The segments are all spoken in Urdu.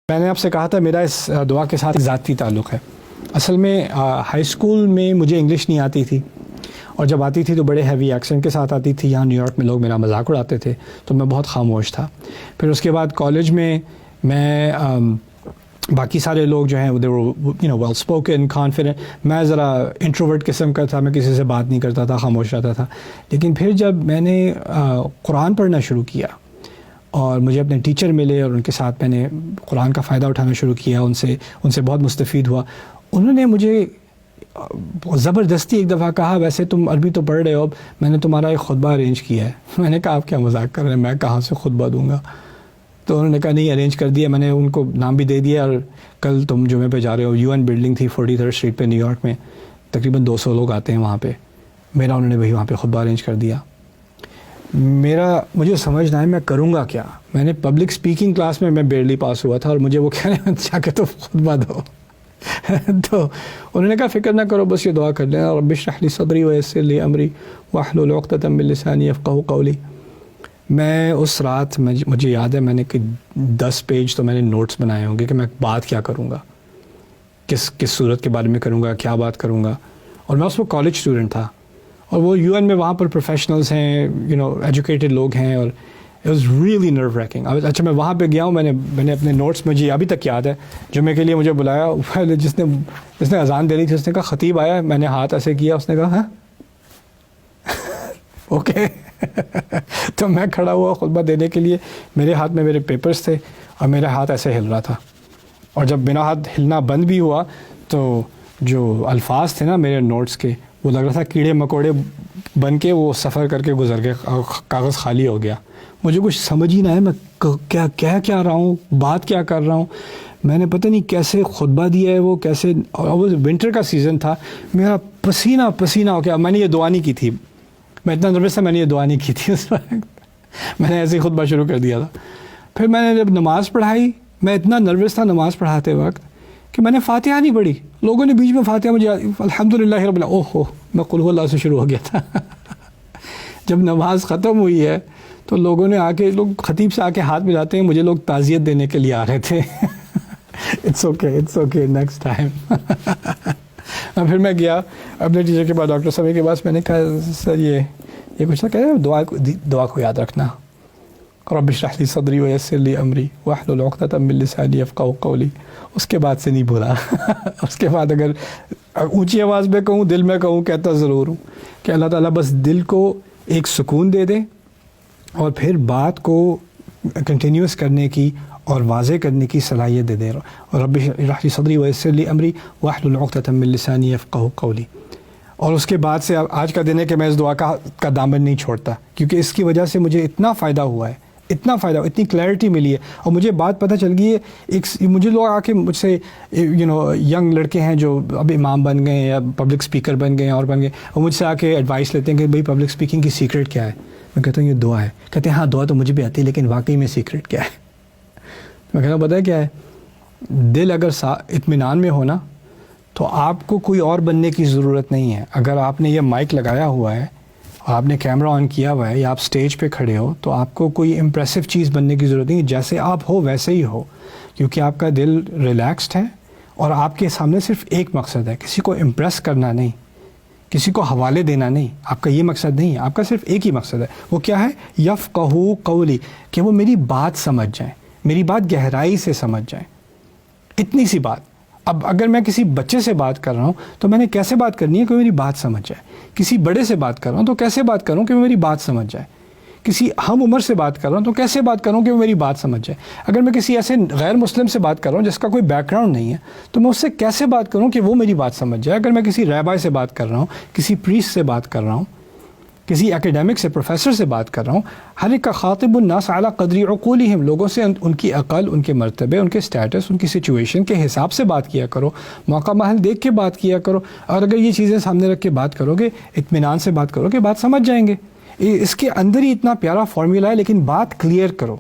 میں نے آپ سے کہا تھا میرا اس دعا کے ساتھ ذاتی تعلق ہے۔ اصل میں ہائی اسکول میں مجھے انگلش نہیں آتی تھی، اور جب آتی تھی تو بڑے ہیوی ایکسنٹ کے ساتھ آتی تھی۔ یہاں نیو یارک میں لوگ میرا مذاق اڑاتے تھے تو میں بہت خاموش تھا۔ پھر اس کے بعد کالج میں باقی سارے لوگ جو ہیں ویل اسپوکن، کانفیڈنٹ، میں ذرا انٹروورٹ قسم کا تھا، میں کسی سے بات نہیں کرتا تھا، خاموش رہتا تھا۔ لیکن پھر جب میں نے قرآن پڑھنا شروع کیا اور مجھے اپنے ٹیچر ملے اور ان کے ساتھ میں نے قرآن کا فائدہ اٹھانا شروع کیا، ان سے بہت مستفید ہوا۔ انہوں نے مجھے زبردستی ایک دفعہ کہا، ویسے تم عربی تو پڑھ رہے ہو، اب میں نے تمہارا ایک خطبہ ارینج کیا ہے۔ میں نے کہا آپ کیا مذاق کر رہے ہیں، میں کہاں سے خطبہ دوں گا؟ تو انہوں نے کہا نہیں، ارینج کر دیا۔ میں نے ان کو نام بھی دے دیا، اور کل تم جمعے پہ جا رہے ہو، UN بلڈنگ تھی 43rd اسٹریٹ پہ نیو یارک میں، تقریباً 200 لوگ آتے ہیں وہاں پہ۔ میرا انہوں نے وہی وہاں پہ خطبہ ارینج کر دیا۔ مجھے سمجھ نہ آئے میں کروں گا کیا۔ میں نے پبلک اسپیکنگ کلاس میں بیرلی پاس ہوا تھا، اور مجھے وہ کہہ رہے ہیں جا کے تو خطبہ دو۔ تو انہوں نے کہا فکر نہ کرو، بس یہ دعا کر لینا، رب اشرح لی صدری ویسر لی امری واحلل عقدۃ من لسانی یفقہوا قولی۔ میں اس رات مجھے یاد ہے میں نے کہ 10 پیج تو میں نے نوٹس بنائے ہوں گے کہ میں بات کیا کروں گا، کس صورت کے بارے میں کروں گا، کیا بات کروں گا۔ اور میں اس وقت کالج اسٹوڈنٹ تھا، اور وہ UN میں وہاں پر پروفیشنلز ہیں، ایجوکیٹڈ لوگ ہیں، اور اٹ واز ریئلی نرو ریکنگ۔ اچھا میں وہاں پہ گیا ہوں، میں نے اپنے نوٹس، مجھے ابھی تک یاد ہے، جمعے کے لیے مجھے بلایا، جس نے اذان دے رہی تھی اس نے کہا خطیب آیا ہے، میں نے ہاتھ ایسے کیا، اس نے کہا ہاں اوکے۔ تو میں کھڑا ہوا خطبہ دینے کے لیے، میرے ہاتھ میں میرے پیپرز تھے، اور میرا ہاتھ ایسے ہل رہا تھا، اور جب میرا ہاتھ ہلنا بند بھی ہوا تو جو الفاظ تھے نا میرے نوٹس کے، وہ لگ رہا تھا کیڑے مکوڑے بن کے وہ سفر کر کے گزر گئے، کاغذ خالی ہو گیا۔ مجھے کچھ سمجھ ہی نہ ہے میں کیا رہا ہوں، بات کیا کر رہا ہوں۔ میں نے پتہ نہیں کیسے خطبہ دیا ہے، وہ کیسے، وہ ونٹر کا سیزن تھا، میرا پسینہ پسینہ ہو گیا۔ میں نے یہ دعا نہیں کی تھی، میں اتنا نروس تھا، میں نے یہ دعا نہیں کی تھی اس وقت، میں نے ایسے ہی خطبہ شروع کر دیا تھا۔ پھر میں نے جب نماز پڑھائی، میں اتنا نروس تھا نماز پڑھاتے وقت کہ میں نے فاتحہ نہیں پڑھی۔ لوگوں نے بیچ میں فاتحہ، مجھے الحمدللہ رب العالمین، اوہ ہو، میں قل هو اللہ سے شروع ہو گیا تھا۔ جب نماز ختم ہوئی ہے تو لوگوں نے لوگ خطیب سے آ کے ہاتھ ملاتے ہیں، مجھے لوگ تعزیت دینے کے لیے آ رہے تھے۔ It's okay next time. پھر میں گیا اپنے ٹیچر کے پاس، ڈاکٹر صاحب کے پاس، میں نے کہا سر یہ کچھ نہ کہہ، دعا کو یاد رکھنا، رب اشرح لی صدری ویسر لی امری واحلل عقدۃ من لسانی یفقہوا قولی۔ اس کے بعد سے نہیں بولا۔ اس کے بعد اگر اونچی آواز میں کہوں، دل میں کہوں، کہتا ضرور ہوں کہ اللہ تعالیٰ بس دل کو ایک سکون دے دے، اور پھر بات کو کنٹینیوس کرنے کی اور واضح کرنے کی صلاحیت دے دے۔ اور رب اشرح لی صدری ویسر لی امری واحلل عقدۃ من لسانی یفقہوا قولی۔ اور اس کے بعد سے آج کا دن ہے کہ میں اس دعا کا دامن نہیں چھوڑتا، کیونکہ اس کی وجہ سے مجھے اتنا فائدہ ہوا ہے، اتنی کلیئرٹی ملی ہے، اور مجھے بات پتہ چل گئی ہے۔ مجھے لوگ آ کے مجھ سے ینگ لڑکے ہیں جو اب امام بن گئے یا پبلک اسپیکر بن گئے اور بن گئے، اور مجھ سے آ کے ایڈوائس لیتے ہیں کہ بھائی پبلک اسپیکنگ کی سیکرٹ کیا ہے؟ میں کہتا ہوں یہ دعا ہے۔ کہتے ہیں ہاں دعا تو مجھے بھی آتی ہے، لیکن واقعی میں سیکرٹ کیا ہے؟ میں کہتا ہوں پتہ ہے کیا ہے، دل اگر اطمینان میں ہونا تو آپ کو کوئی اور بننے کی ضرورت نہیں ہے۔ اگر آپ نے یہ مائک لگایا ہوا ہے، آپ نے کیمرہ آن کیا ہوا ہے، یا آپ سٹیج پہ کھڑے ہو، تو آپ کو کوئی امپریسو چیز بننے کی ضرورت نہیں ہے۔ جیسے آپ ہو ویسے ہی ہو، کیونکہ آپ کا دل ریلیکسڈ ہے، اور آپ کے سامنے صرف ایک مقصد ہے، کسی کو امپریس کرنا نہیں، کسی کو حوالے دینا نہیں۔ آپ کا یہ مقصد نہیں ہے، آپ کا صرف ایک ہی مقصد ہے۔ وہ کیا ہے؟ یفقہوا قولی، کہ وہ میری بات سمجھ جائیں، میری بات گہرائی سے سمجھ جائیں۔ اتنی سی بات۔ اب اگر میں کسی بچے سے بات کر رہا ہوں تو میں نے کیسے بات کرنی ہے کہ میری بات سمجھ جائے؟ کسی بڑے سے بات کر رہا ہوں تو کیسے بات کروں کہ میری بات سمجھ جائے؟ کسی ہم عمر سے بات کر رہا ہوں تو کیسے بات کروں کہ میری بات سمجھ جائے؟ اگر میں کسی ایسے غیر مسلم سے بات کر رہا ہوں جس کا کوئی بیک گراؤنڈ نہیں ہے، تو میں اس سے کیسے بات کروں کہ وہ میری بات سمجھ جائے؟ اگر میں کسی رہبر سے بات کر رہا ہوں، کسی پریسٹ سے بات کر رہا ہوں، کسی ایکیڈیمک سے، پروفیسر سے بات کر رہا ہوں، ہر ایک کا خاطب الناس علی قدر عقولہم، لوگوں سے ان کی عقل، ان کے مرتبے، ان کے سٹیٹس، ان کی سچویشن کے حساب سے بات کیا کرو، موقع محل دیکھ کے بات کیا کرو۔ اور اگر یہ چیزیں سامنے رکھ کے بات کرو گے، اطمینان سے بات کرو گے، بات سمجھ جائیں گے۔ اس کے اندر ہی اتنا پیارا فارمولا ہے، لیکن بات کلیئر کرو،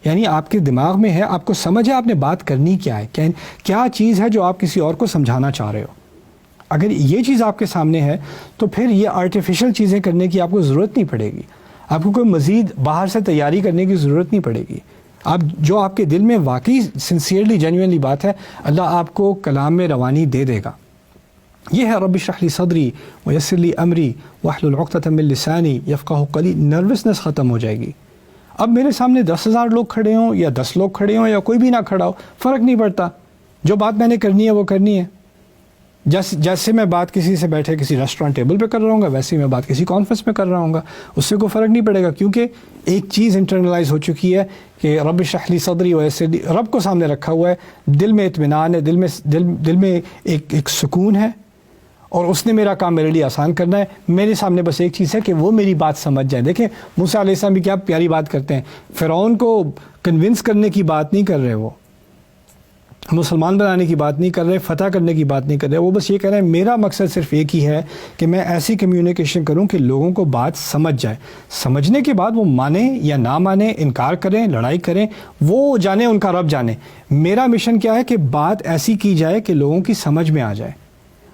یعنی آپ کے دماغ میں ہے، آپ کو سمجھ ہے آپ نے بات کرنی کیا ہے، کیا چیز ہے جو آپ کسی اور کو سمجھانا چاہ رہے ہو۔ اگر یہ چیز آپ کے سامنے ہے تو پھر یہ آرٹیفیشل چیزیں کرنے کی آپ کو ضرورت نہیں پڑے گی، آپ کو کوئی مزید باہر سے تیاری کرنے کی ضرورت نہیں پڑے گی۔ آپ جو آپ کے دل میں واقعی سنسیئرلی جینوئنلی بات ہے، اللہ آپ کو کلام میں روانی دے دے گا. یہ ہے رب اشرح لی صدری ویسر لی امری واحلل عقدۃ من لسانی یفقہوا قولی. نروسنس ختم ہو جائے گی. اب میرے سامنے 10,000 لوگ کھڑے ہوں یا 10 لوگ کھڑے ہوں یا کوئی بھی نہ کھڑا ہو، فرق نہیں پڑتا. جو بات میں نے کرنی ہے وہ کرنی ہے. جیسے میں بات کسی سے بیٹھے کسی ریسٹورینٹ ٹیبل پہ کر رہا ہوں گا، ویسے ہی میں بات کسی کانفرنس میں کر رہا ہوں گا. اس سے کوئی فرق نہیں پڑے گا، کیونکہ ایک چیز انٹرنلائز ہو چکی ہے کہ رب اشرح لی صدری ویسر لی. رب کو سامنے رکھا ہوا ہے، دل میں اطمینان ہے، دل میں ایک سکون ہے، اور اس نے میرا کام میرے لیے آسان کرنا ہے. میرے سامنے بس ایک چیز ہے کہ وہ میری بات سمجھ جائے. دیکھیں موسیٰ علیہ السلام بھی کیا پیاری بات کرتے ہیں. فرعون کو کنونس کرنے کی بات نہیں کر رہے، وہ مسلمان بنانے کی بات نہیں کر رہے، فتح کرنے کی بات نہیں کر رہے. وہ بس یہ کہہ رہے ہیں میرا مقصد صرف ایک ہی ہے کہ میں ایسی کمیونیکیشن کروں کہ لوگوں کو بات سمجھ جائے. سمجھنے کے بعد وہ مانیں یا نہ مانیں، انکار کریں، لڑائی کریں، وہ جانے، ان کا رب جانے. میرا مشن کیا ہے کہ بات ایسی کی جائے کہ لوگوں کی سمجھ میں آ جائے.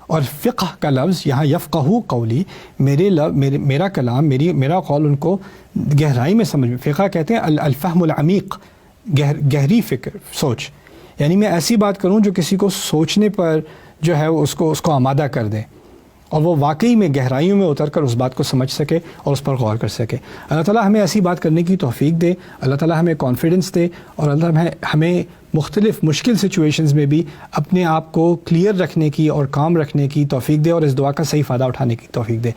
اور فقہ کا لفظ یہاں یفقہوا قولی، میرا کلام، میرا قول ان کو گہرائی میں سمجھ میں. فقہ کہتے ہیں الفہم العمیق، گہری فکر، سوچ. یعنی میں ایسی بات کروں جو کسی کو سوچنے پر جو ہے اس کو آمادہ کر دے، اور وہ واقعی میں گہرائیوں میں اتر کر اس بات کو سمجھ سکے اور اس پر غور کر سکے. اللہ تعالیٰ ہمیں ایسی بات کرنے کی توفیق دے، اللہ تعالیٰ ہمیں کانفیڈنس دے، اور اللہ تعالیٰ ہمیں مختلف مشکل سچویشنز میں بھی اپنے آپ کو کلیئر رکھنے کی اور کام رکھنے کی توفیق دے، اور اس دعا کا صحیح فائدہ اٹھانے کی توفیق دے.